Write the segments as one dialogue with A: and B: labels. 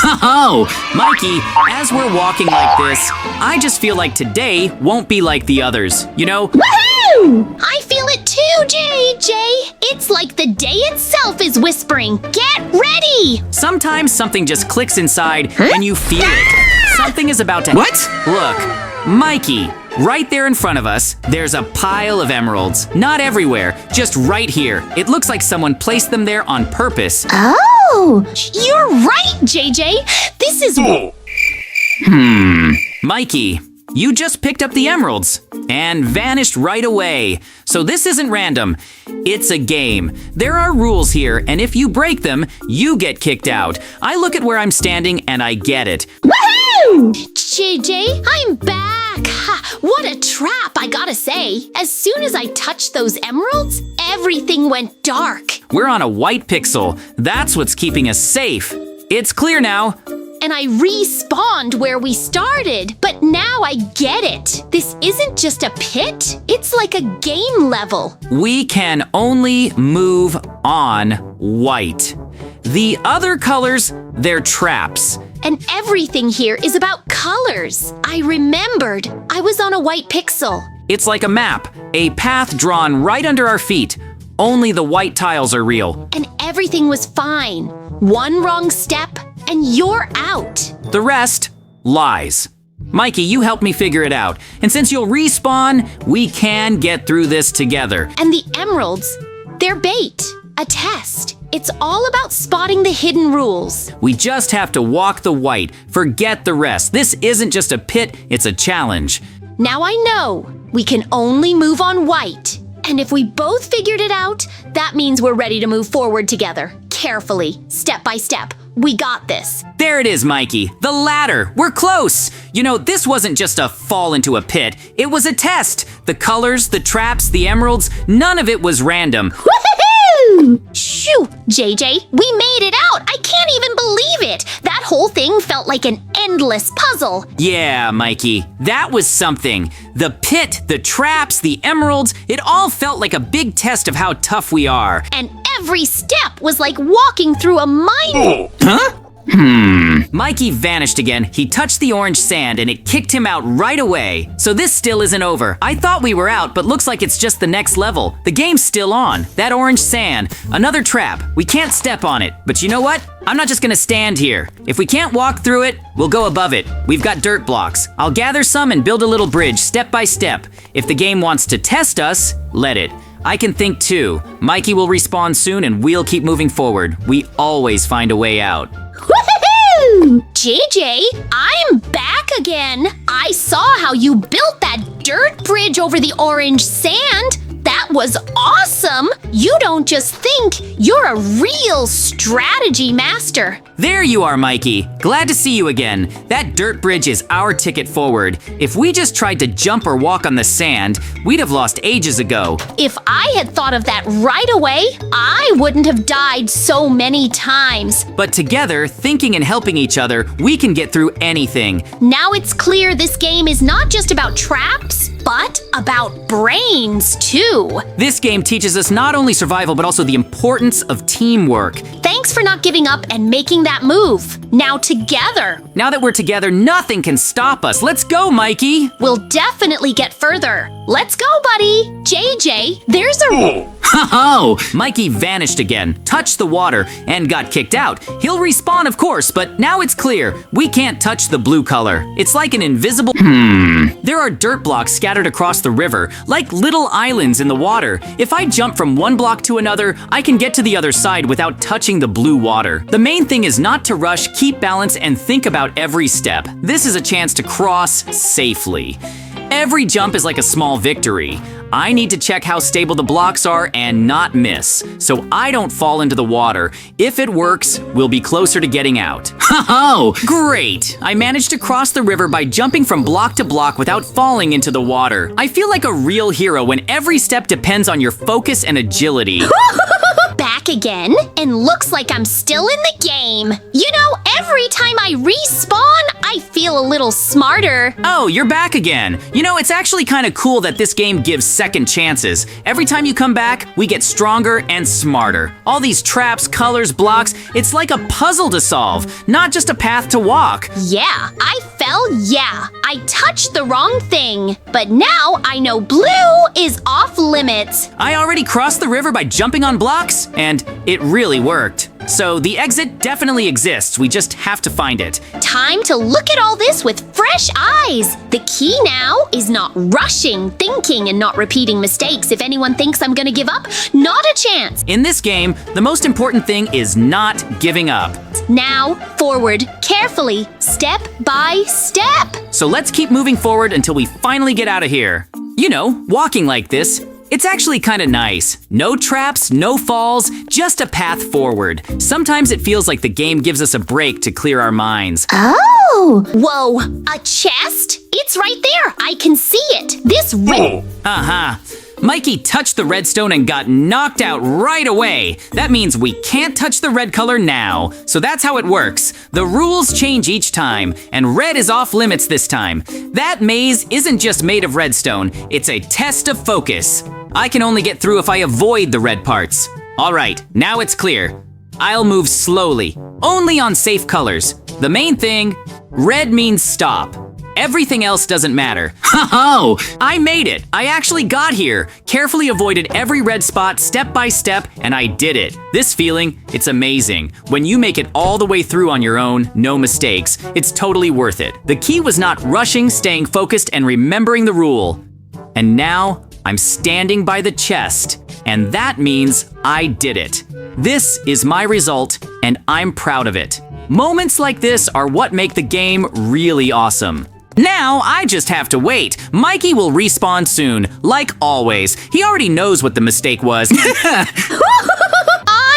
A: Oh, Mikey, as we're walking like this, I just feel like today won't be like the others, you know?
B: Woohoo! I feel it too, JJ. It's like the day itself is whispering, get ready!
A: Sometimes something just clicks inside and you feel it. Something is about to... What? Look, Mikey, right there in front of us, there's a pile of emeralds. Not everywhere, just right here. It looks like someone placed them there on purpose.
B: Oh, you're right, JJ. This is...
A: Mikey, you just picked up the emeralds and vanished right away. So this isn't random. It's a game. There are rules here, and if you break them, you get kicked out. I look at where I'm standing and I get it.
B: Woohoo! JJ, I'm back. Ha, what a trap, I gotta say. As soon as I touched those emeralds, everything went dark.
A: We're on a white pixel. That's what's keeping us safe. It's clear now.
B: And I respawned where we started, but now I get it. This isn't just a pit, it's like a game level.
A: We can only move on white. The other colors, they're traps.
B: And everything here is about colors. I remembered. I was on a white pixel.
A: It's like a map, a path drawn right under our feet. Only the white tiles are real.
B: And everything was fine. One wrong step, and you're out.
A: The rest, lies. Mikey, you helped me figure it out. And since you'll respawn, we can get through this together.
B: And the emeralds, they're bait, a test. It's all about spotting the hidden rules.
A: We just have to walk the white. Forget the rest. This isn't just a pit, it's a challenge.
B: Now I know we can only move on white. And if we both figured it out, that means we're ready to move forward together. Carefully, step by step. We got this.
A: There it is, Mikey. The ladder. We're close. You know, this wasn't just a fall into a pit. It was a test. The colors, the traps, the emeralds, none of it was random.
B: Woohoo! Shoo, JJ, we made it out. I can't even believe it. That whole thing felt like an endless puzzle.
A: Yeah, Mikey, that was something. The pit, the traps, the emeralds, it all felt like a big test of how tough we are.
B: And every step was like walking through a mine.
A: Huh? Mikey vanished again. He touched the orange sand and it kicked him out right away. So this still isn't over. I thought we were out, but looks like it's just the next level. The game's still on. That orange sand, another trap. We can't step on it. But you know what? I'm not just gonna stand here. If we can't walk through it, we'll go above it. We've got dirt blocks. I'll gather some and build a little bridge step by step. If the game wants to test us, let it. I can think too. Mikey will respawn soon and we'll keep moving forward. We always find a way out.
B: Woohoo! JJ, I'm back again. I saw how you built that dirt bridge over the orange sand. That was awesome. You don't just think, you're a real strategy master.
A: There you are, Mikey. Glad to see you again. That dirt bridge is our ticket forward. If we just tried to jump or walk on the sand, we'd have lost ages ago.
B: If I had thought of that right away, I wouldn't have died so many times.
A: But together, thinking and helping each other, we can get through anything.
B: Now it's clear this game is not just about traps, but about brains too.
A: This game teaches us not only survival, but also the importance of teamwork.
B: Thanks for not giving up and making that move. Now together.
A: Now that we're together, nothing can stop us. Let's go, Mikey.
B: We'll definitely get further. Let's go, buddy. JJ, there's a...
A: Oh, Mikey vanished again, touched the water, and got kicked out. He'll respawn, of course, but now it's clear. We can't touch the blue color. It's like an invisible... There are dirt blocks scattered across the river, like little islands in the water. If I jump from one block to another, I can get to the other side without touching the blue water. The main thing is not to rush, keep balance, and think about every step. This is a chance to cross safely. Every jump is like a small victory. I need to check how stable the blocks are and not miss, so I don't fall into the water. If it works, we'll be closer to getting out. Oh, great! I managed to cross the river by jumping from block to block without falling into the water. I feel like a real hero when every step depends on your focus and agility.
B: Back again, and looks like I'm still in the game. You know, every time I respawn, I feel a little smarter.
A: Oh, you're back again. You know, it's actually kind of cool that this game gives second chances. Every time you come back, we get stronger and smarter. All these traps, colors, blocks, it's like a puzzle to solve, not just a path to walk.
B: Yeah, I fell, yeah. I touched the wrong thing. But now I know blue is off limits.
A: I already crossed the river by jumping on blocks, and it really worked. So the exit definitely exists, we just have to find it.
B: Time to look at all this with fresh eyes. The key now is not rushing, thinking, and not repeating mistakes. If anyone thinks I'm gonna give up, not a chance.
A: In this game, the most important thing is not giving up.
B: Now, forward, carefully, step by step.
A: So let's keep moving forward until we finally get out of here. You know, walking like this, it's actually kind of nice. No traps, no falls, just a path forward. Sometimes it feels like the game gives us a break to clear our minds.
B: Oh! Whoa, a chest? It's right there, I can see it. This red...
A: Mikey touched the redstone and got knocked out right away. That means we can't touch the red color now. So that's how it works. The rules change each time, and red is off limits this time. That maze isn't just made of redstone, it's a test of focus. I can only get through if I avoid the red parts. All right, now it's clear. I'll move slowly, only on safe colors. The main thing, red means stop. Everything else doesn't matter. Ho-ho! I made it! I actually got here! Carefully avoided every red spot step by step, and I did it. This feeling, it's amazing. When you make it all the way through on your own, no mistakes, it's totally worth it. The key was not rushing, staying focused, and remembering the rule. And now, I'm standing by the chest, and that means I did it. This is my result, and I'm proud of it. Moments like this are what make the game really awesome. Now, I just have to wait. Mikey will respawn soon, like always. He already knows what the mistake was.
B: I'm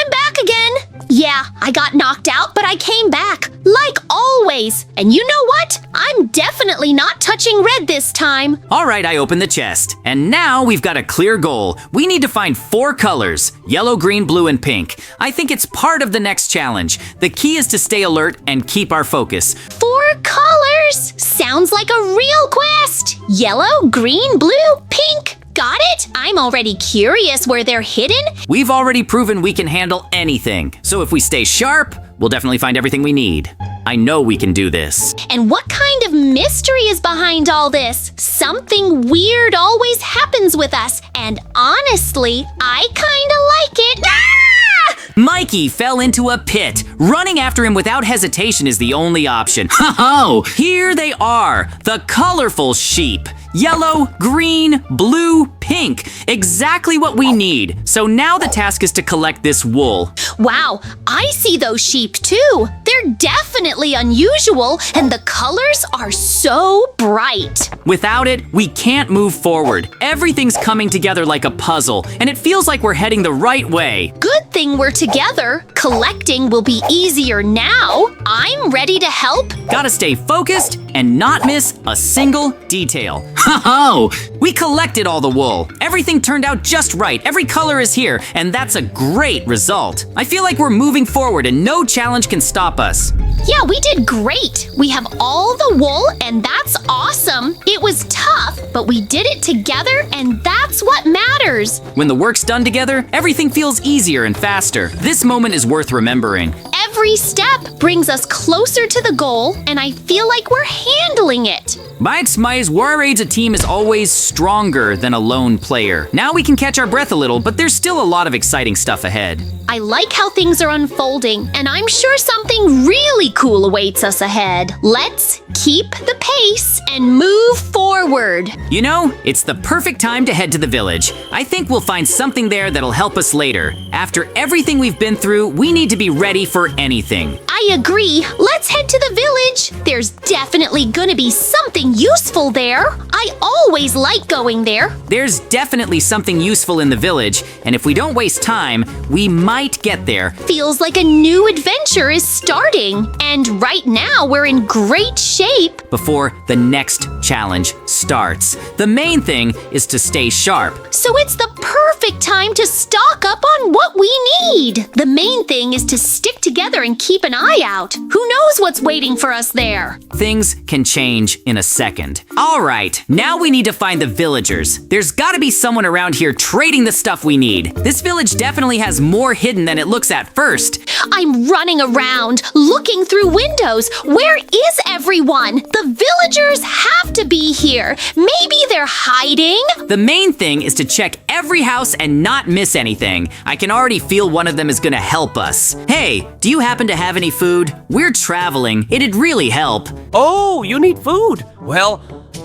B: back again. Yeah, I got knocked out, but I came back, like always. And you know what? I'm definitely not touching red this time.
A: All right, I opened the chest. And now we've got a clear goal. We need to find 4 colors, yellow, green, blue, and pink. I think it's part of the next challenge. The key is to stay alert and keep our focus.
B: 4 colors? Sounds like a real quest. Yellow, green, blue, pink. Got it? I'm already curious where they're hidden.
A: We've already proven we can handle anything. So if we stay sharp, we'll definitely find everything we need. I know we can do this.
B: And what kind of mystery is behind all this? Something weird always happens with us, and honestly, I kinda like it. Ah!
A: Mikey fell into a pit. Running after him without hesitation is the only option. Ho-ho! Here they are, the colorful sheep. Yellow, green, blue, pink. Exactly what we need. So now the task is to collect this wool.
B: Wow, I see those sheep too. They're definitely unusual, and the colors are so bright.
A: Without it, we can't move forward. Everything's coming together like a puzzle, and it feels like we're heading the right way.
B: Good thing we're together. Collecting will be easier now. I'm ready to help.
A: Gotta stay focused and not miss a single detail. Ho-ho! We collected all the wool. Everything turned out just right. Every color is here, and that's a great result. I feel like we're moving forward and no challenge can stop us.
B: Yeah, we did great. We have all the wool, and that's awesome. It was tough, but we did it together, and that's what matters.
A: When the work's done together, everything feels easier and faster. This moment is worth remembering.
B: Every step brings us closer to the goal, and I feel like we're handling it.
A: Mike's Warraid's a team is always stronger than a lone player. Now we can catch our breath a little, but there's still a lot of exciting stuff ahead.
B: I like how things are unfolding, and I'm sure something really cool awaits us ahead. Let's keep the pace and move forward.
A: You know, it's the perfect time to head to the village. I think we'll find something there that'll help us later. After everything we've been through, we need to be ready for anything.
B: I agree. Let's head to the village. There's definitely gonna be something useful there. I always like going there.
A: There's definitely something useful in the village, and if we don't waste time, we might get there.
B: Feels like a new adventure is starting. And right now, we're in great shape.
A: Before the next challenge starts. The main thing is to stay sharp.
B: So it's the perfect perfect time to stock up on what we need. The main thing is to stick together and keep an eye out. Who knows what's waiting for us there?
A: Things can change in a second. All right, now we need to find the villagers. There's gotta be someone around here trading the stuff we need. This village definitely has more hidden than it looks at first.
B: I'm running around, looking through windows. Where is everyone? The villagers have to be here. Maybe they're hiding?
A: The main thing is to check every house and not miss anything. I can already feel one of them is gonna help us. Hey, do you happen to have any food? We're traveling. It'd really help.
C: Oh, you need food. Well,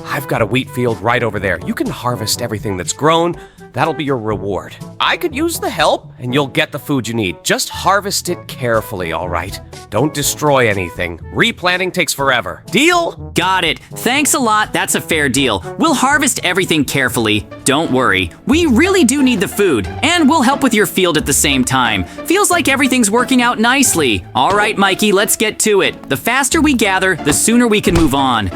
C: I've got a wheat field right over there. You can harvest everything that's grown. That'll be your reward. I could use the help, and you'll get the food you need. Just harvest it carefully, all right? Don't destroy anything. Replanting takes forever. Deal?
A: Got it. Thanks a lot. That's a fair deal. We'll harvest everything carefully. Don't worry. We really do need the food, and we'll help with your field at the same time. Feels like everything's working out nicely. All right, Mikey, let's get to it. The faster we gather, the sooner we can move on.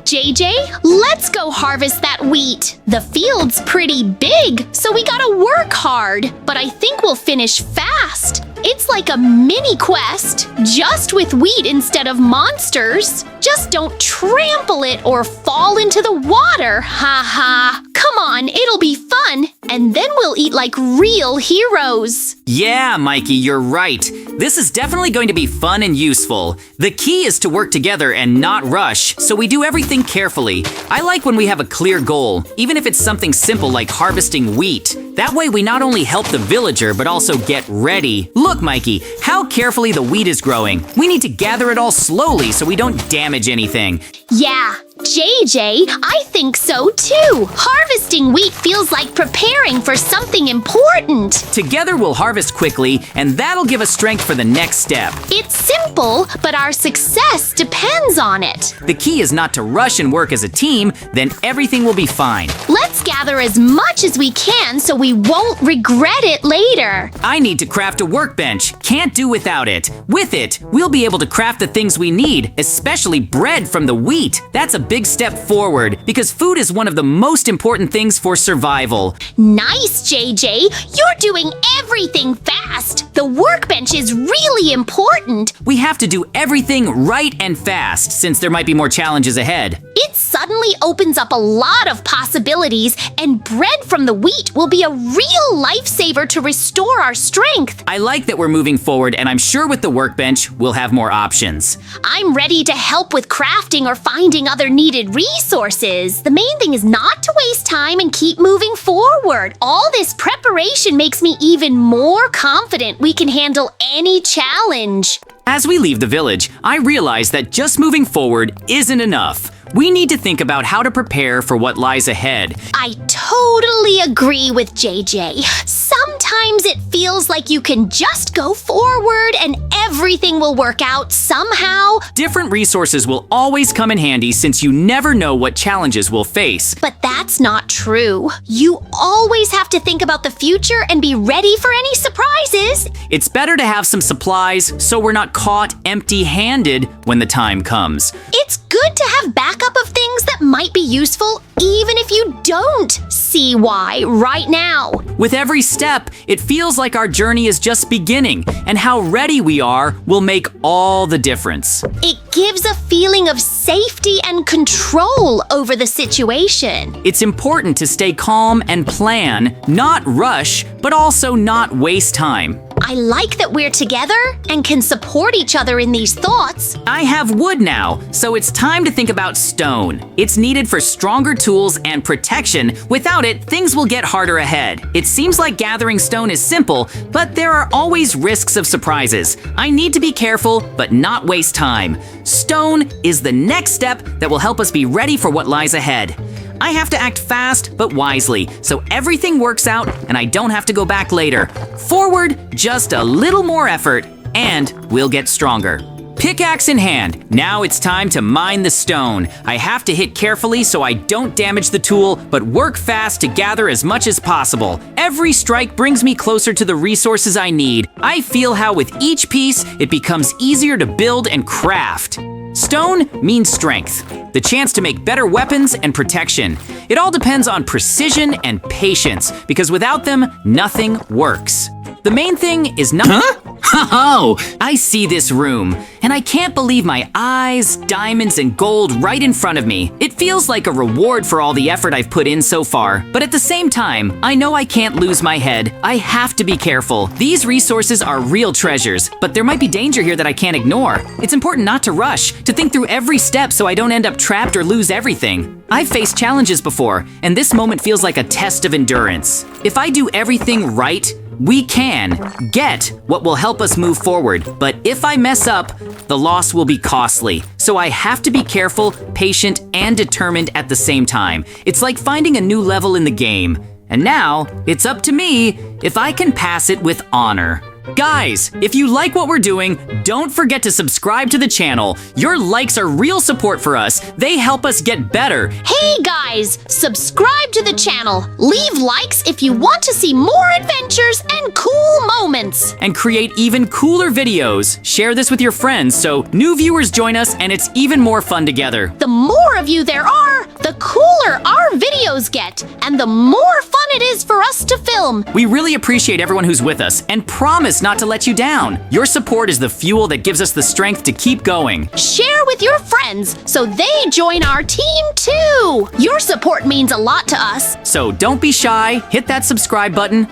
B: JJ, let's go harvest that wheat. The field's pretty big, so we gotta work hard, but I think we'll finish fast. It's like a mini quest, just with wheat instead of monsters. Just don't trample it or fall into the water, ha ha. Come on, it'll be fun, and then we'll eat like real heroes.
A: Yeah, Mikey, you're right. This is definitely going to be fun and useful. The key is to work together and not rush, so we do everything carefully. I like when we have a clear goal, even if it's something simple like harvesting wheat. That way we not only help the villager, but also get ready. Look, Mikey, how carefully the wheat is growing. We need to gather it all slowly so we don't damage anything.
B: Yeah, JJ, I think so too. Harvesting wheat feels like preparing for something important.
A: Together we'll harvest quickly, and that'll give us strength for the next step.
B: It's simple, but our success depends on it.
A: The key is not to rush and work as a team, then everything will be fine.
B: Let's gather as much as we can so we won't regret it later.
A: I need to craft a workbench. Can't do without it. With it, we'll be able to craft the things we need, especially bread from the wheat. That's a big step forward, because food is one of the most important things for survival.
B: Nice, JJ. You're doing everything fast. The workbench is really important.
A: We have to do everything right and fast, since there might be more challenges ahead.
B: It suddenly opens up a lot of possibilities, and bread from the wheat will be a real lifesaver to restore our strength.
A: I like that we're moving forward, and I'm sure with the workbench, we'll have more options.
B: I'm ready to help with crafting or finding other needed resources. The main thing is not to waste time and keep moving forward. All this preparation makes me even more confident we can handle any challenge.
A: As we leave the village, I realize that just moving forward isn't enough. We need to think about how to prepare for what lies ahead.
B: I totally agree with JJ. Sometimes it feels like you can just go forward and everything will work out somehow.
A: Different resources will always come in handy since you never know what challenges we'll face.
B: But that's not true. You always have to think about the future and be ready for any surprises.
A: It's better to have some supplies so we're not caught empty-handed when the time comes.
B: It's good to have backup of things that might be useful even if you don't see why right now.
A: With every step, it feels like our journey is just beginning, and how ready we are will make all the difference.
B: It gives a feeling of safety and control over the situation.
A: It's important to stay calm and plan, not rush, but also not waste time.
B: I like that we're together and can support each other in these thoughts.
A: I have wood now, so it's time to think about stone. It's needed for stronger tools and protection. Without it, things will get harder ahead. It seems like gathering stone is simple, but there are always risks of surprises. I need to be careful, but not waste time. Stone is the next step that will help us be ready for what lies ahead. I have to act fast but wisely, so everything works out and I don't have to go back later. Forward, just a little more effort, and we'll get stronger. Pickaxe in hand, now it's time to mine the stone. I have to hit carefully so I don't damage the tool, but work fast to gather as much as possible. Every strike brings me closer to the resources I need. I feel how with each piece, it becomes easier to build and craft. Stone means strength. the chance to make better weapons and protection. It all depends on precision and patience, because without them, nothing works. The main thing is not— Oh, I see this room, and I can't believe my eyes, diamonds, and gold right in front of me. It feels like a reward for all the effort I've put in so far, but at the same time, I know I can't lose my head. I have to be careful. These resources are real treasures, but there might be danger here that I can't ignore. It's important not to rush, to think through every step so I don't end up trapped or lose everything. I've faced challenges before, and this moment feels like a test of endurance. If I do everything right, we can get what will help us move forward, but if I mess up, the loss will be costly. So I have to be careful, patient, and determined at the same time. It's like finding a new level in the game. And now, it's up to me if I can pass it with honor. Guys, if you like what we're doing, don't forget to subscribe to the channel. Your likes are real support for us. They help us get better.
B: Hey guys, subscribe to the channel. Leave likes if you want to see more adventures and cool moments.
A: And create even cooler videos. Share this with your friends so new viewers join us and it's even more fun together.
B: The more of you there are, the cooler our videos get, and the more fun it is for us to film.
A: We really appreciate everyone who's with us and promise not to let you down. Your support is the fuel that gives us the strength to keep going.
B: Share with your friends so they join our team too. Your support means a lot to us.
A: So don't be shy, hit that subscribe button,